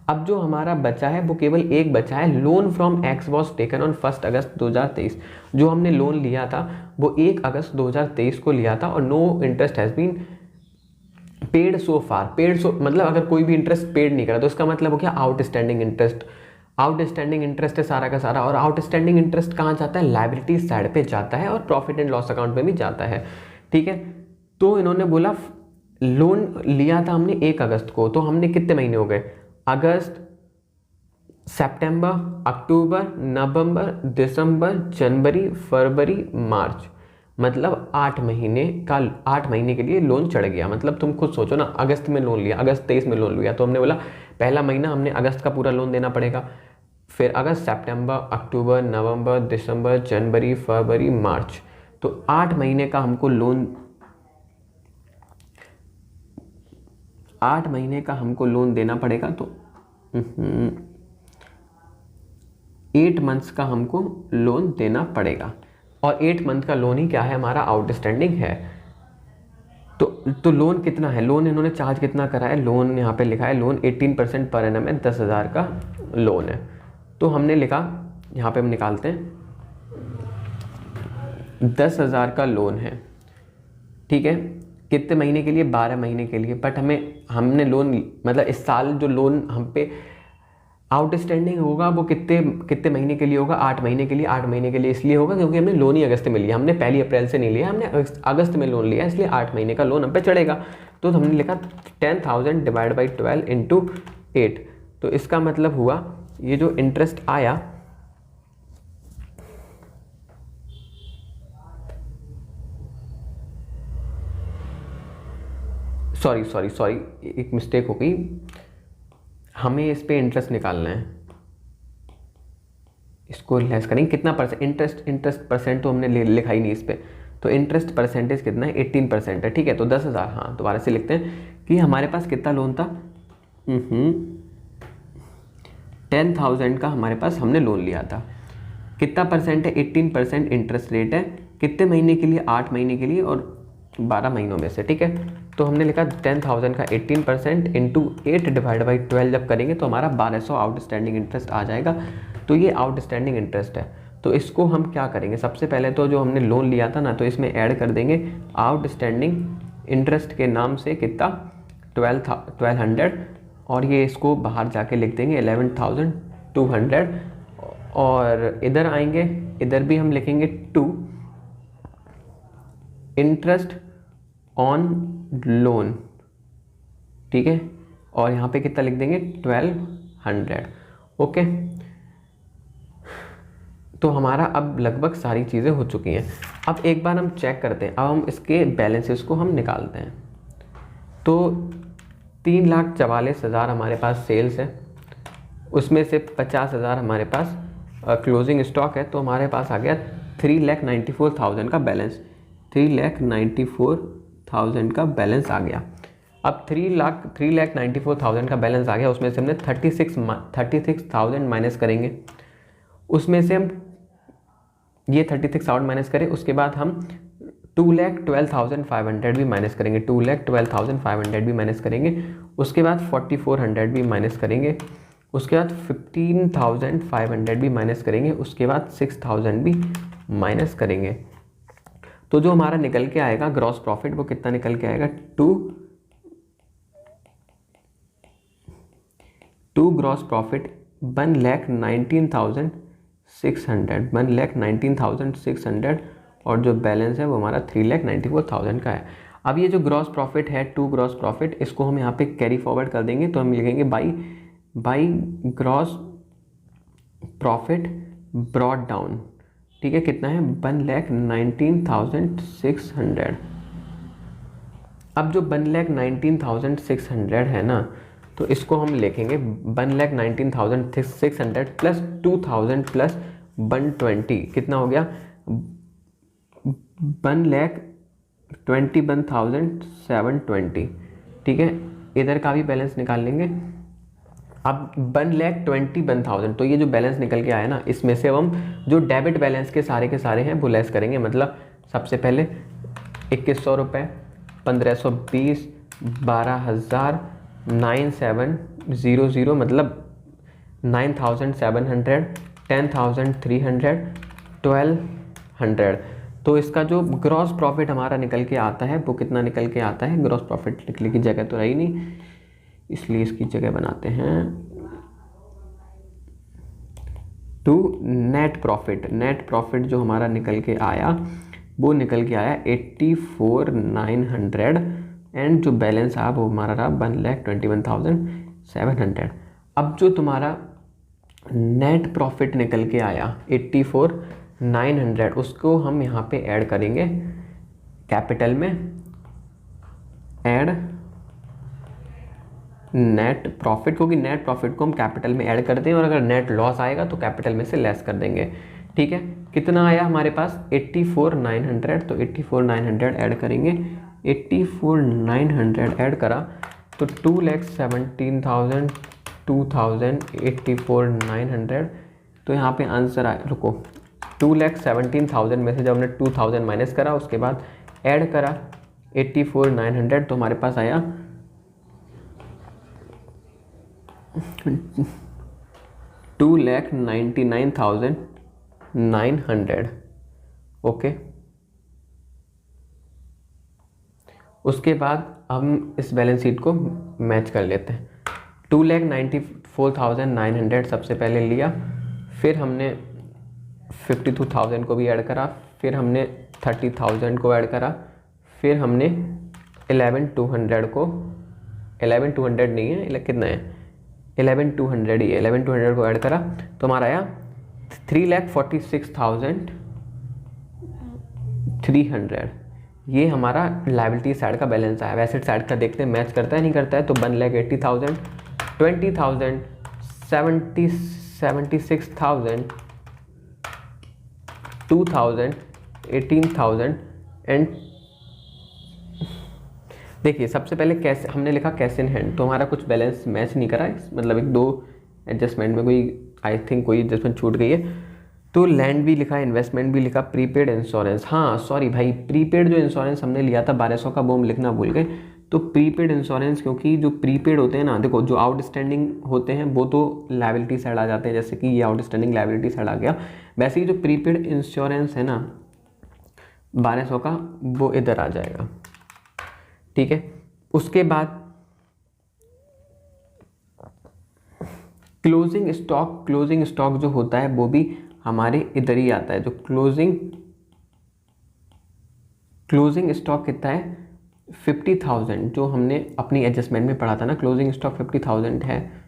अब जो हमारा बचा है वो केवल एक बचा है, loan from x was taken on 1 अगस्त 2023। जो हमने लोन लिया था वो 1 अगस्त 2023 को लिया था, और no interest has been paid so far. Paid so मतलब अगर कोई भी इंटरेस्ट पेड नहीं करा तो इसका मतलब हो गया आउटस्टैंडिंग इंटरेस्ट। आउटस्टैंडिंग इंटरेस्ट है सारा का सारा, और आउटस्टैंडिंग इंटरेस्ट कहाँ जाता है, लायबिलिटी साइड पे जाता है, और प्रॉफिट एंड लॉस अकाउंट में भी जाता है, ठीक है। तो इन्होंने बोला लोन लिया था हमने 1 अगस्त को, तो हमने कितने महीने हो गए, अगस्त, सितंबर, अक्टूबर, नवंबर, दिसंबर, जनवरी, फरवरी, मार्च, मतलब 8 महीने के लिए लोन चढ़ गया। मतलब तुम खुद सोचो ना, अगस्त में लोन लिया, अगस्त 23 में लोन लिया, तो हमने बोला पहला महीना हमने अगस्त का पूरा लोन देना पड़ेगा, फिर अगस्त, सितंबर, अक्टूबर, नवंबर, दिसंबर, जनवरी, फरवरी, मार्च, तो 8 महीने का हमको लोन, 8 महीने का हमको लोन देना पड़ेगा। तो 8 मंथ्स का हमको लोन देना पड़ेगा, और 8 मंथ का लोन ही क्या है, हमारा आउटस्टैंडिंग है। तो लोन कितना है, लोन इन्होंने चार्ज कितना करा है, लोन यहाँ पे लिखा है, लोन 18% पर एनम है, 10,000 का लोन है। तो हमने लिखा, यहाँ पे हम निकालते हैं, 10,000 का लोन है, ठीक है। कितने महीने के लिए, 12 महीने के लिए। बट हमने लोन, मतलब इस साल जो लोन हम पे आउटस्टैंडिंग होगा वो कितने महीने के लिए होगा, 8 महीने के लिए। 8 महीने के लिए इसलिए होगा क्योंकि हमने लोन ही अगस्त में लिया, हमने 1 अप्रैल से नहीं लिया, हमने अगस्त में लोन लिया, इसलिए 8 महीने का लोन हम पे चढ़ेगा। तो हमने लिखा 10,000 डिवाइड बाई 12 इंटू 8। तो इसका मतलब हुआ ये जो इंटरेस्ट आया, सॉरी एक मिस्टेक हो गई, हमें इस पे इंटरेस्ट निकालना है, इसको लेस करेंगे कितना परसेंट, इंटरेस्ट परसेंट तो हमने लिखा ही नहीं इस पे। तो इंटरेस्ट परसेंटेज कितना है, 18% है, ठीक है। तो 10,000, हाँ दोबारा से लिखते हैं कि हमारे पास कितना लोन था, 10,000 का हमारे पास हमने लोन लिया था। कितना परसेंट है, 18% इंटरेस्ट रेट है। कितने महीने के लिए, 8 महीने के लिए और 12 महीनों में से, ठीक है। तो हमने लिखा 10,000 का 18% इंटू 8 डिवाइड बाई 12 जब करेंगे तो हमारा 1200 आउटस्टैंडिंग इंटरेस्ट आ जाएगा। तो ये आउटस्टैंडिंग इंटरेस्ट है। तो इसको हम क्या करेंगे, सबसे पहले तो जो हमने लोन लिया था ना, तो इसमें ऐड कर देंगे आउटस्टैंडिंग इंटरेस्ट के नाम से कितना, 1200, और ये इसको बाहर जाके लिख देंगे 11,200। और इधर आएंगे, इधर भी हम लिखेंगे 2 इंटरेस्ट ऑन लोन, ठीक है। और यहाँ पे कितना लिख देंगे, 1200, ओके। तो हमारा अब लगभग सारी चीज़ें हो चुकी हैं। अब एक बार हम चेक करते हैं, अब हम इसके बैलेंसेस को हम निकालते हैं। तो 3,44,000 हमारे पास सेल्स है, उसमें से 50,000 हमारे पास क्लोजिंग स्टॉक है, तो हमारे पास आ गया 3,94,000 का बैलेंस। 3,94,000 का बैलेंस आ गया। अब 3,94,000 का बैलेंस आ गया, उसमें से हमने 36,000 माइनस करेंगे। उसमें से हम ये 36,000 माइनस करें, उसके बाद हम 2,12,500 भी माइनस करेंगे। 2,12,500 भी माइनस करेंगे। उसके बाद 4,400 भी माइनस करेंगे। उसके बाद 15,500 भी माइनस करेंगे। उसके बाद 6,000 भी माइनस करेंगे। तो जो हमारा निकल के आएगा ग्रॉस प्रॉफिट, वो कितना निकल के आएगा? टू ग्रॉस प्रॉफिट 1,19,600 और जो बैलेंस है वो हमारा 3,94,000 का है। अब ये जो ग्रॉस प्रॉफिट है, टू ग्रॉस प्रॉफिट, इसको हम यहाँ पे कैरी फॉरवर्ड कर देंगे, तो हम लिखेंगे by gross profit brought down. ठीक है, कितना है? 1,19,600। अब जो 1,19,600 है ना, तो इसको हम लिखेंगे 1,19,600 प्लस 2,000 प्लस 120, कितना हो गया? 1,21,720। ठीक है, इधर का भी बैलेंस निकाल लेंगे। अब 1,21,000, तो ये जो बैलेंस निकल के आया ना, इसमें से अब हम जो डेबिट बैलेंस के सारे हैं वो लेस करेंगे। मतलब सबसे पहले 2,100 रुपये, 1,520, 12,9,700, मतलब 9,700, 10,300, 1,200। तो इसका जो ग्रॉस प्रॉफिट हमारा निकल के आता है वो कितना निकल के आता है? ग्रॉस प्रॉफिट लिखने की जगह तो रही नहीं, इसलिए इसकी जगह बनाते हैं to net profit. Net profit जो हमारा निकल के आया वो निकल के आया 84,900 एंड जो बैलेंस आया वो हमारा रहा 1,21,700। अब जो तुम्हारा नेट प्रॉफिट निकल के आया 84,900, उसको हम यहाँ पे ऐड करेंगे कैपिटल में, ऐड नेट प्रॉफिट, क्योंकि नेट प्रॉफिट को हम कैपिटल में ऐड करते हैं और अगर नेट लॉस आएगा तो कैपिटल में से लेस कर देंगे। ठीक है, कितना आया हमारे पास? 84,900, तो 84,900 ऐड करेंगे। 84,900 ऐड करा तो 2,17,000, 2,000, 84,900, तो यहाँ पे आंसर आया, रुको, 2,17,000 में से जब हमने 2,000 माइनस करा, उसके बाद ऐड करा 84,900, तो हमारे पास आया 2,99,900। ओके, उसके बाद हम इस बैलेंस शीट को मैच कर लेते हैं। 2,94,900 सबसे पहले लिया, फिर हमने 52,000 को भी ऐड करा, फिर हमने 30,000 को ऐड करा, फिर हमने 11,200 को, 11,200 नहीं है, कितना है? 11,200 ही है, 11,200 को ऐड करा तो हमारा आया 3,46,300। ये हमारा लायबिलिटी साइड का बैलेंस आया। एसेट साइड का देखते हैं मैच करता है नहीं करता है, तो 1,80,000, 20,000, 76,000, 2,000, 18,000 एंड देखिए सबसे पहले कैश हमने लिखा कैश इन हैंड, तो हमारा कुछ बैलेंस मैच नहीं करा, मतलब एक दो एडजस्टमेंट में कोई आई थिंक कोई एडजस्टमेंट छूट गई है। तो लैंड भी लिखा, इन्वेस्टमेंट भी लिखा, प्रीपेड इंश्योरेंस, हाँ सॉरी भाई, प्रीपेड जो इंश्योरेंस हमने लिया था 1,200 का वो हम लिखना भूल गए। तो प्रीपेड इंश्योरेंस, क्योंकि जो प्रीपेड होते हैं ना, देखो जो आउटस्टैंडिंग होते हैं वो तो लायबिलिटी साइड आ जाते हैं, जैसे कि ये आउटस्टैंडिंग लायबिलिटी साइड आ गया, वैसे ही जो प्रीपेड इंश्योरेंस है ना 1,200 का, वो इधर आ जाएगा। ठीक है, उसके बाद क्लोजिंग स्टॉक जो होता है वो भी हमारे इधर ही आता है। जो क्लोजिंग स्टॉक कितना है? 50,000, जो हमने अपनी एडजस्टमेंट में पढ़ा था ना, क्लोजिंग स्टॉक 50,000 है।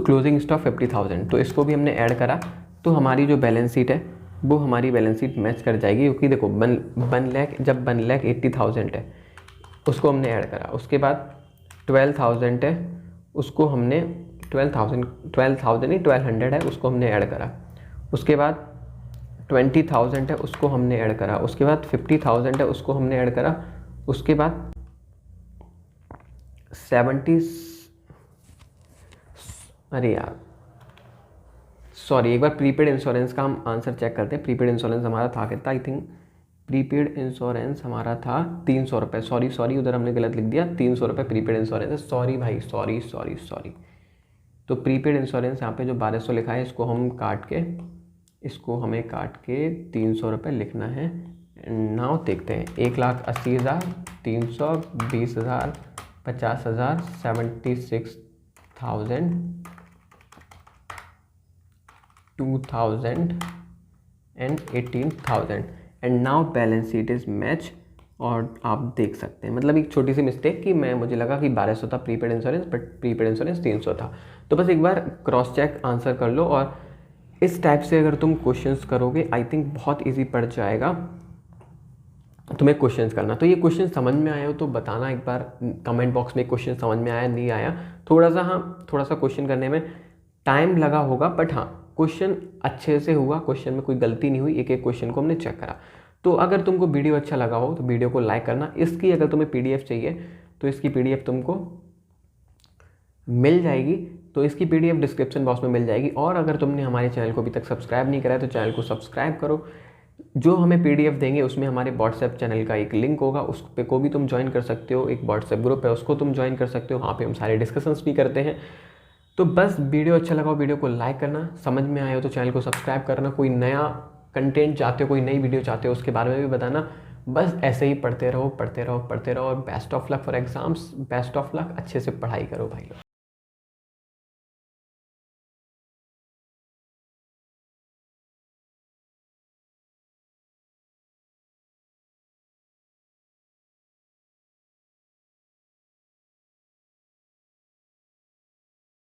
क्लोजिंग स्टॉक 50,000, तो इसको भी हमने ऐड करा, तो हमारी जो बैलेंस शीट है वो हमारी बैलेंस शीट मैच कर जाएगी, क्योंकि देखो 1,80,000 है उसको हमने ऐड करा, उसके बाद 12,000 है उसको हमने 1200 है उसको हमने ऐड करा, उसके बाद 20,000 है उसको हमने ऐड करा, उसके बाद 50,000 है उसको हमने ऐड करा, उसके बाद 70, अरे यार सॉरी, एक बार प्रीपेड इंश्योरेंस का हम आंसर चेक करते हैं। प्रीपेड इंश्योरेंस हमारा था कितना, आई थिंक प्रीपेड इंश्योरेंस हमारा था 300 रुपये, सॉरी उधर हमने गलत लिख दिया, 300 रुपये प्रीपेड इंश्योरेंस है, सॉरी भाई, सॉरी। तो प्रीपेड इंश्योरेंस यहाँ पे जो 1200 लिखा है इसको हमें काट के 300 रुपये लिखना है। नाउ देखते हैं, 1,80,000, 300, 20,000, 50,000, 76,000, 2,000 and 18,000 and now balance sheet is match. और आप देख सकते हैं, मतलब एक छोटी सी मिस्टेक कि मुझे लगा कि 1200 था prepaid insurance, but prepaid insurance 300 था। तो बस एक बार क्रॉस चेक आंसर कर लो, और इस टाइप से अगर तुम क्वेश्चंस करोगे आई थिंक बहुत इजी पड़ जाएगा तुम्हें क्वेश्चंस करना। तो ये क्वेश्चन समझ में आया हो तो बताना एक बार कमेंट बॉक्स में, क्वेश्चन समझ में आया नहीं आया। थोड़ा सा क्वेश्चन करने में टाइम लगा होगा, बट हाँ क्वेश्चन अच्छे से हुआ, क्वेश्चन में कोई गलती नहीं हुई, एक एक क्वेश्चन को हमने चेक करा। तो अगर तुमको वीडियो अच्छा लगा हो तो वीडियो को लाइक करना। इसकी अगर तुम्हें PDF चाहिए तो इसकी PDF तुमको मिल जाएगी, तो इसकी PDF डिस्क्रिप्शन बॉक्स में मिल जाएगी। और अगर तुमने हमारे चैनल को अभी तक सब्सक्राइब नहीं करा है तो चैनल को सब्सक्राइब करो। जो हमें PDF देंगे उसमें हमारे व्हाट्सएप चैनल का एक लिंक होगा, उस पे को भी तुम ज्वाइन कर सकते हो, एक व्हाट्सएप ग्रुप है उसको तुम ज्वाइन कर सकते हो, वहाँ पे हम सारे डिस्कशंस भी करते हैं। तो बस वीडियो अच्छा लगा हो वीडियो को लाइक करना, समझ में आया हो तो चैनल को सब्सक्राइब करना, कोई नया कंटेंट चाहते हो, कोई नई वीडियो चाहते हो उसके बारे में भी बताना। बस ऐसे ही पढ़ते रहो और best of luck for exams, best of luck, अच्छे से पढ़ाई करो भाई लोग।